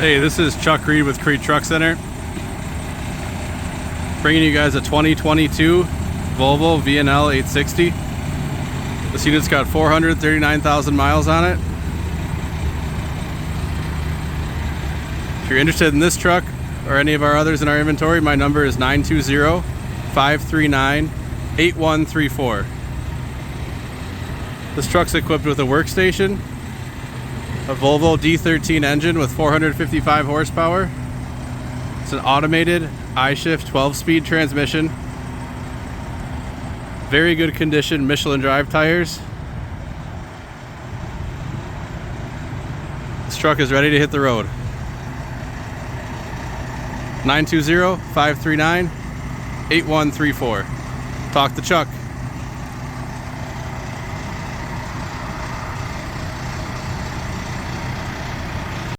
Hey, this is Chuck Reed with Kriete Truck Center, bringing you guys a 2022 Volvo VNL860. This unit's got 439,000 miles on it. If you're interested in this truck or any of our others in our inventory, my number is 920-539-8134. This truck's equipped with a workstation, a Volvo D13 engine with 455 horsepower. It's an automated I-shift 12-speed transmission. Very good condition Michelin drive tires. This truck is ready to hit the road. 920-539-8134. Talk to Chuck.